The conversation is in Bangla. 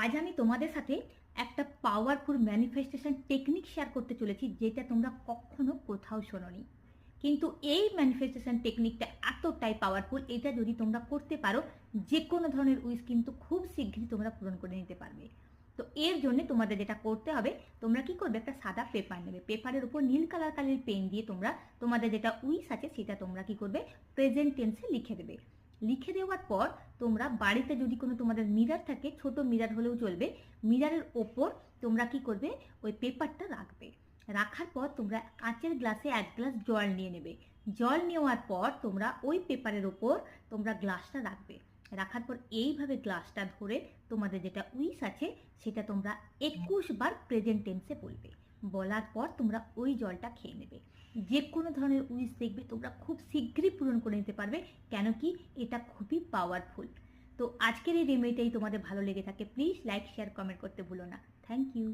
আজ আমি তোমাদের সাথে একটা পাওয়ারফুল ম্যানিফেস্টেশন টেকনিক শেয়ার করতে চলেছি, যেটা তোমরা কখনো কোথাও শোনোনি। কিন্তু এই ম্যানিফেস্টেশন টেকনিকটা এতটাই পাওয়ারফুল, এটা যদি তোমরা করতে পারো, যে কোনো ধরনের উইশ কিন্তু খুব শীঘ্রই তোমরা পূরণ করে নিতে পারবে। তো এর জন্য তোমাদের যেটা করতে হবে, তোমরা কি করবে, একটা সাদা পেপার নেবে। পেপারের উপর নীল কালারের পেন দিয়ে তোমরা তোমাদের যেটা উইশ আছে সেটা তোমরা কি করবে, প্রেজেন্ট টেন্সে লিখে দেবে। লিখে দেওয়ার পর তোমরা বাড়িতে যদি কোনো তোমাদের মিরার থাকে, ছোট মিরার হলেও চলবে, মিরারের ওপর তোমরা কি করবে, ওই পেপারটা রাখবে। রাখার পর তোমরা কাঁচের গ্লাসে 1 গ্লাস জল নিয়ে নেবে। জল নেওয়ার পর তোমরা ওই পেপারের ওপর তোমরা গ্লাসটা রাখবে। রাখার পর এইভাবে গ্লাসটা ধরে তোমাদের যেটা উইশ আছে সেটা তোমরা 21 বার প্রেজেন্ট টেন্সে বলবে। বলার পর তোমরা ওই জলটা খেয়ে নেবে। যে কোনো ধরনের উইশ দেখবে তোমরা খুব শীঘ্রই পূরণ করে নিতে পারবে, কেন কি এটা খুবই পাওয়ারফুল। তো আজকের এই রেমেডিটাই তোমাদের ভালো লেগে থাকে, প্লিজ লাইক শেয়ার কমেন্ট করতে ভুলো না। Thank you.